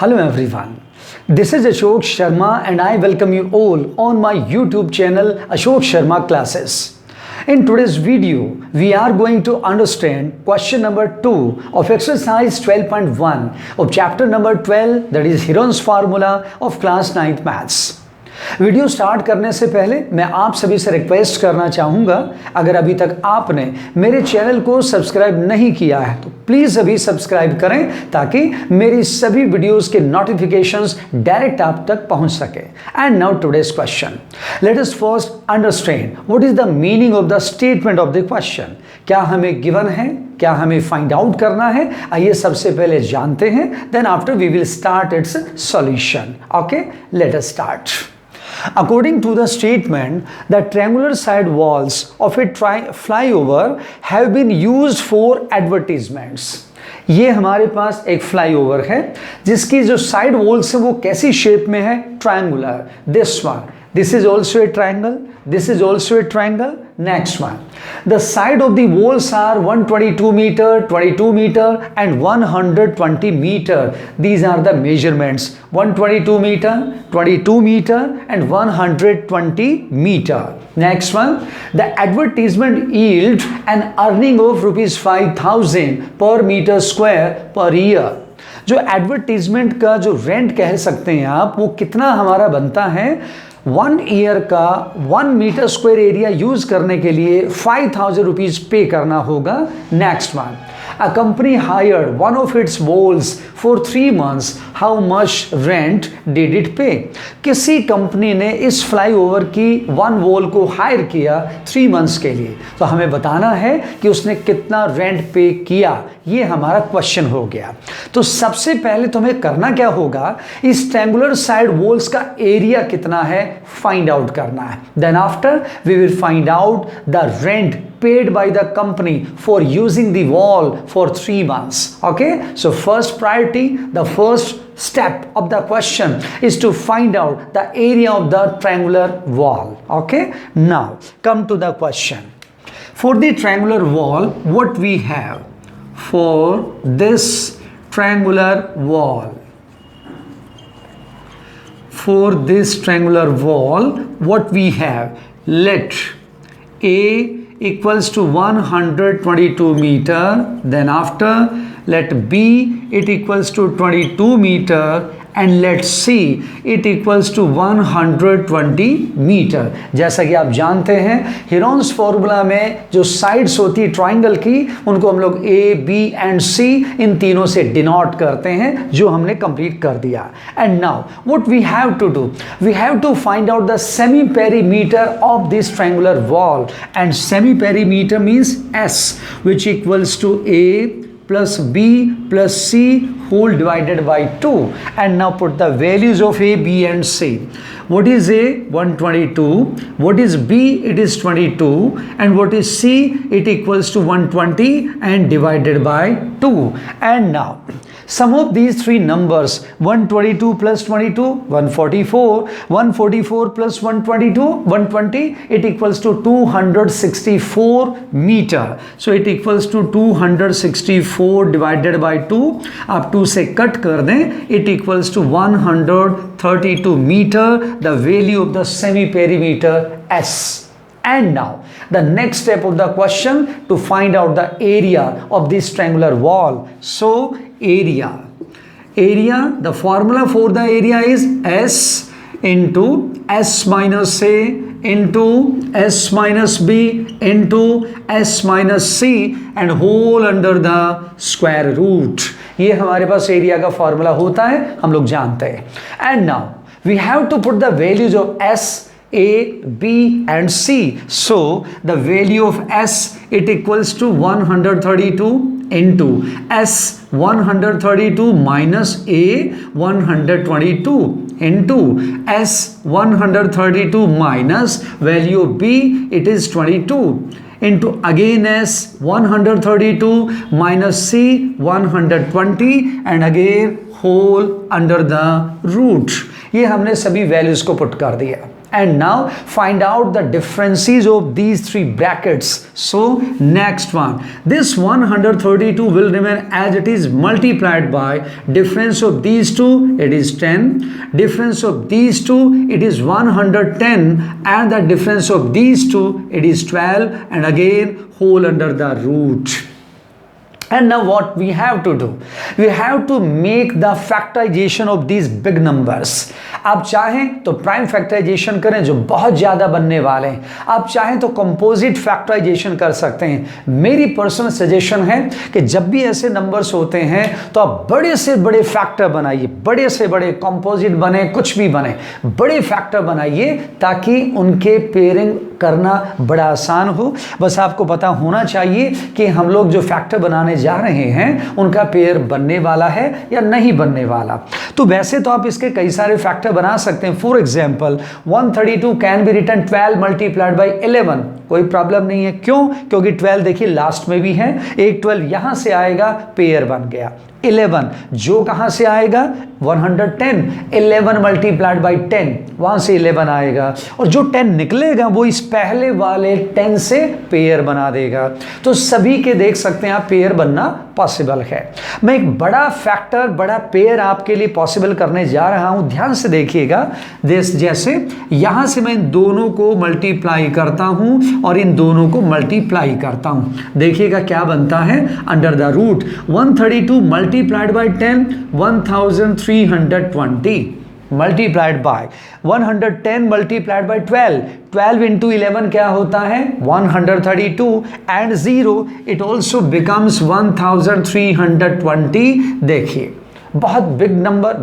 Hello everyone. This is Ashok Sharma and I welcome you all on my YouTube channel Ashok Sharma Classes. In today's video, we are going to understand question number 2 of exercise 12.1 of chapter number 12, that is Heron's formula of class 9th maths. Video start करने से पहले मैं आप सभी से request करना चाहूँगा, अगर अभी तक आपने मेरे चैनल को सब्सक्राइब नहीं किया है तो प्लीज़ अभी सब्सक्राइब करें ताकि मेरी सभी वीडियोस के नोटिफिकेशंस डायरेक्ट आप तक पहुंच सके। And now today's question, let us first understand what is the meaning of the statement of the question. क्या हमें गिवन है, क्या हमें फाइंड आउट करना है, आइए सबसे पहले जानते हैं, then after we will start its solution. Okay, let us start. According to the statement, the triangular side walls of a flyover have been used for advertisements. ये हमारे पास एक फ्लाईओवर है जिसकी जो साइड वॉल्स है वो कैसी शेप में है, triangular. This one, this is also a triangle, this is also a triangle. Next one, the side of the walls are 122 meter, 22 meter and 120 meter. These are the measurements: 122 meter, 22 meter and 120 meter. Next one, the advertisement yield an earning of ₹5,000 per meter square per year. जो advertisement का जो rent कह सकते हैं आप, वो कितना हमारा बनता है, 1 ईयर का 1 मीटर स्क्वायर एरिया यूज करने के लिए 5,000 रुपीज पे करना होगा। Next one, a company hired one of its walls for 3 months. How much rent did it pay? किसी कंपनी ने इस फ्लाईओवर की 1 वॉल को हायर किया 3 मंथ्स के लिए, तो हमें बताना है कि उसने कितना रेंट पे किया। ये हमारा क्वेश्चन हो गया। तो सबसे पहले तुम्हें करना क्या होगा, इस ट्रायंगुलर साइड वॉल्स का एरिया कितना है फाइंड आउट करना है। Then after we will find out the rent paid by the company for using the wall for 3 months. Okay, so first priority, the first step of the question is to find out the area of the triangular wall. Okay, now come to the question. For the triangular wall, what we have for this triangular wall, for this triangular wall, what we have, let A equals to 122 meter, then after let B it equals to 22 meter and let C it equals to 120 metre. जैसा कि आप जानते हैं Heron's formula में जो sides होती है triangle की, उनको हम लोग A, B एंड C इन तीनों से डिनोट करते हैं, जो हमने कंप्लीट कर दिया। And now what we have to do, we have to find out the semi perimeter of this triangular wall, and semi perimeter means S which equals to A plus B plus C whole divided by 2. And now put the values of A, B and C. What is A? 122. What is B? It is 22. And what is C? It equals to 120 and divided by 2. And now sum of these three numbers, 122 plus 22, 144, 144 plus 122, 120, it equals to 264 meter. So it equals to 264 divided by 2. आप 2 से cut कर दें, it equals to 132 meter, the value of the semi perimeter S. And now the next step of the question to find out the area of this triangular wall. So area, the formula for the area is S into S minus A into S minus B into S minus C and whole under the square root. ये हमारे पास area का formula होता है, हम लोग जानते हैं। And now we have to put the values of S, A, B and C. So the value of S, it equals to 132 into S 132 minus A 122 into S 132 minus value of B, it is 22 into again S 132 minus C 120 and again whole under the root. ये हमने सभी values को put कर दिया। And now find out the differences of these three brackets. So next one, this 132 will remain as it is multiplied by difference of these two, it is 10. Difference of these two, it is 110, and the difference of these two, it is 12, and again whole under the root. And now what we have to do? We have to make the factorization of these big numbers. आप चाहें तो prime factorisation करें जो बहुत ज़्यादा बनने वाले हैं, आप चाहें तो कंपोजिट फैक्टराइजेशन कर सकते हैं। मेरी पर्सनल सजेशन है कि जब भी ऐसे नंबर्स होते हैं तो आप बड़े से बड़े फैक्टर बनाइए, बड़े से बड़े कंपोजिट बने, कुछ भी बने, बड़े फैक्टर बनाइए ताकि उनके पेयरिंग करना बड़ा आसान हो। बस आपको पता होना चाहिए कि हम लोग जो फैक्टर बनाने जा रहे हैं उनका पेयर बनने वाला है या नहीं बनने वाला। तो वैसे तो आप इसके कई सारे फैक्टर बना सकते हैं। For example 132 can be written 12 multiplied by 11, कोई प्रॉब्लम नहीं है। क्यों? क्योंकि 12 देखिए लास्ट में भी है, एक 12 यहां से आएगा, पेयर बन गया। 11 जो कहां से आएगा? 110, 11 मल्टीप्लाइड बाई 10, वहां से 11 आएगा, और जो 10 निकलेगा वो इस पहले वाले 10 से पेयर बना देगा। तो सभी के देख सकते हैं आप पेयर बनना पॉसिबल है। मैं एक बड़ा फैक्टर, बड़ा पेयर आपके लिए पॉसिबल करने जा रहा हूं, ध्यान से देखिएगा। जैसे यहां से मैं इन दोनों को मल्टीप्लाई करता हूं और इन दोनों को मल्टीप्लाई करता हूं, देखिएगा क्या बनता है। Under the root 132 multiplied by 10, 1320 multiplied by 110 multiplied by 12, 12 into 11 क्या होता है? 132, and 0 it also becomes 1320। देखिए बहुत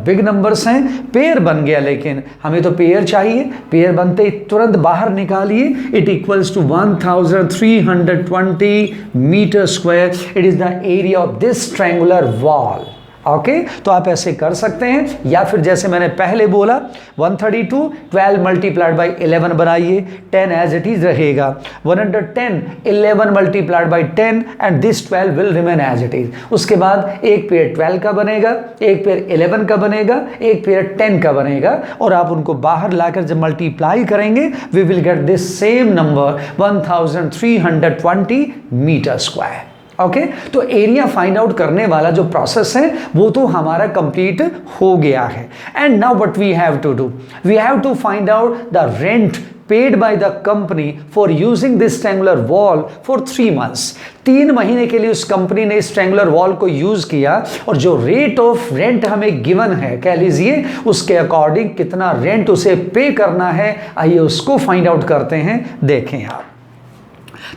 बिग नंबर्स हैं, पेयर बन गया, लेकिन हमें तो पेयर चाहिए। पेयर बनते ही तुरंत बाहर निकालिए, it equals to 1320 metre square. It is the area of this triangular wall. Okay, तो आप ऐसे कर सकते हैं, या फिर जैसे मैंने पहले बोला 132 12 मल्टीप्लाइड बाई 11 बनाइए, 10 एज इट इज रहेगा। 110 11 multiplied by 10 and this 12 will remain as it is. उसके बाद एक पेयर 12 का बनेगा, एक पेयर 11 का बनेगा, एक पेयर 10 का बनेगा, और आप उनको बाहर लाकर जब मल्टीप्लाई करेंगे we will get this same number 1320 metre square. Okay, तो एरिया फाइंड आउट करने वाला जो प्रोसेस है वो तो हमारा कंप्लीट हो गया है। And now what we have to do, we have to find out the rent paid by the company for using this triangular wall for 3 months। 3 महीने के लिए उस कंपनी ने इस ट्रायंगुलर वॉल को यूज किया, और जो रेट ऑफ रेंट हमें गिवन है, कह लीजिए उसके अकॉर्डिंग कितना रेंट उसे पे करना है, आइए उसको फाइंड आउट करते हैं। देखें आप,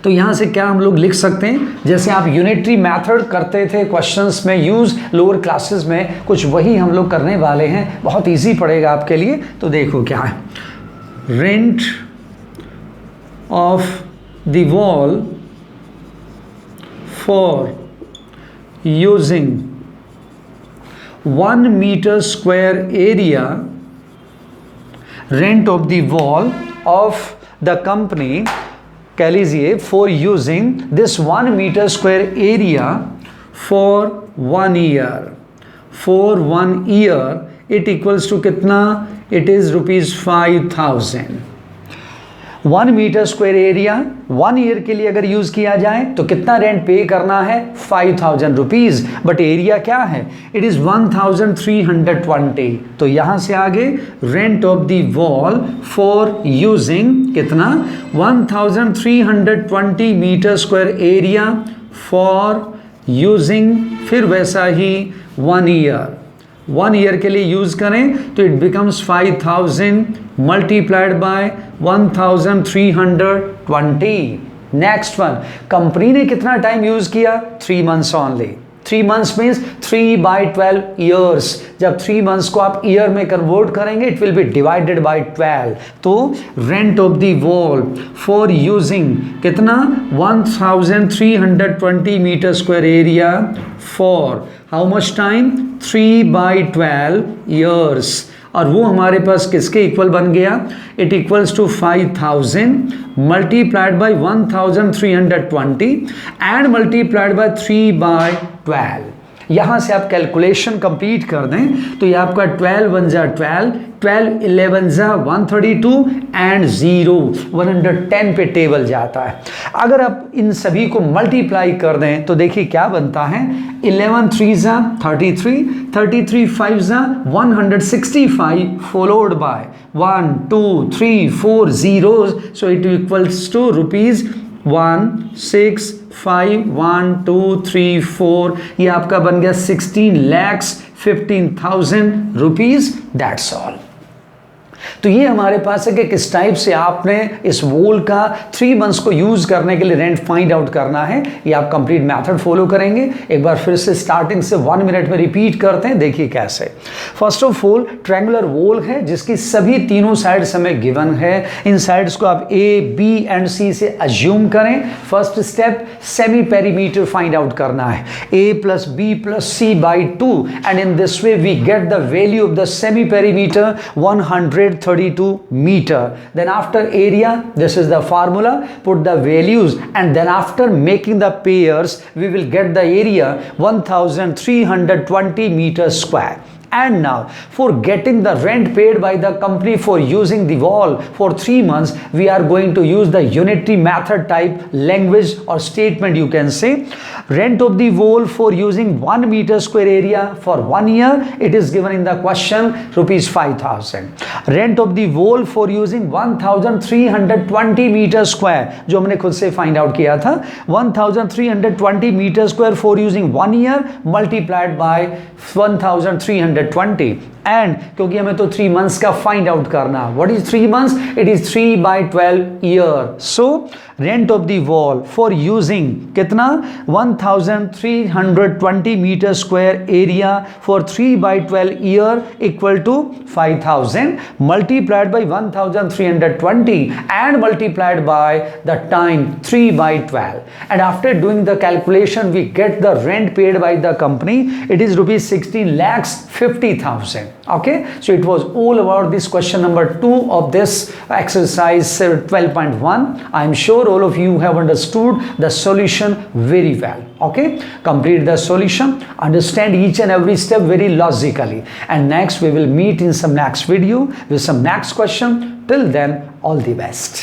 तो यहां से क्या हम लोग लिख सकते हैं, जैसे आप यूनिटरी मेथड करते थे क्वेश्चंस में यूज लोअर क्लासेस में, कुछ वही हम लोग करने वाले हैं, बहुत इजी पड़ेगा आपके लिए। तो देखो क्या है, rent of the wall for using 1 metre square area, rent of the wall of the company, कह लीजिए for using this 1 metre square area for 1 year, for 1 year it equals to कितना? It is ₹5000। 1 metre square area 1 year के लिए अगर use किया जाए तो कितना रेंट पे करना है? 5000 रुपीज। बट एरिया क्या है? It is 1320। तो यहां से आगे rent of the wall for using कितना? 1320 metre square area for using, फिर वैसा ही 1 ईयर। 1 ईयर के लिए यूज करें तो it becomes 5000 multiplied by 1320। Next one, company ने कितना टाइम यूज किया? 3 months only. 3 months means 3/12 years. जब 3 months को आप ईयर में कन्वर्ट करेंगे it will be divided by 12। तो rent of the wall for using कितना? 1320 metre square area for how much time? 3/12 years. और वो हमारे पास किसके इक्वल बन गया? It equals to 5000 multiplied by 1320 and multiplied bye 3/12। यहाँ से आप कैलकुलेशन कंप्लीट कर दें तो ये आपका 12 वन जा 12, 12 11 जा 132 एंड 0 110 पे टेबल जाता है। अगर आप इन सभी को मल्टीप्लाई कर दें तो देखिए क्या बनता है, 11 3 जा 33, 33 5 जा 165 followed by 1 2 3 4 zeros, so it equals to rupees 1651234, ये आपका बन गया 16,15,000 रुपीज, दैट्स ऑल। तो ये हमारे पास है कि किस टाइप से आपने इस वोल का 3 मंथ्स को यूज करने के लिए रेंट फाइंड आउट करना है। ये आप कंप्लीट मेथड फॉलो करेंगे। एक बार फिर से स्टार्टिंग से 1 मिनट में रिपीट करते हैं, देखिए कैसे। फर्स्ट ऑफ ऑल ट्रायंगुलर वोल है जिसकी सभी तीनों साइड्स हमें गिवन है। इन साइड्स को आप ए बी एंड सी से अज्यूम करें। First step semi perimeter find out करना है, a plus B plus C by 2 and in this way we get the value of the semi perimeter 132 meter. Then after area, this is the formula, put the values and then after making the pairs we will get the area 1320 meters square. And now for getting the rent paid by the company for using the wall for 3 months, we are going to use the unitary method type language or statement, you can say. Rent of the wall for using 1 meter square area for 1 year, it is given in the question, rupees 5,000. Rent of the wall for using 1320 meter square, जो हमने खुद से find out किया था, 1320 meter square for using 1 year multiplied by 1320 and क्योंकि हमें तो 3 months का फाइंड आउट करना, what is 3 months, it is 3/12 year. So rent of the wall for using कितना, 1320 metre square area for 3/12 year equal to 5,000 multiplied by 1320 and multiplied by the time 3/12 and after doing the calculation we get the rent paid by the company, it is rupees 16,50,000. Okay, so it was all about this question number 2 of this exercise 12.1. I am sure all of you have understood the solution very well. Okay, complete the solution, understand each and every step very logically, and next we will meet in some next video with some next question. Till then, all the best.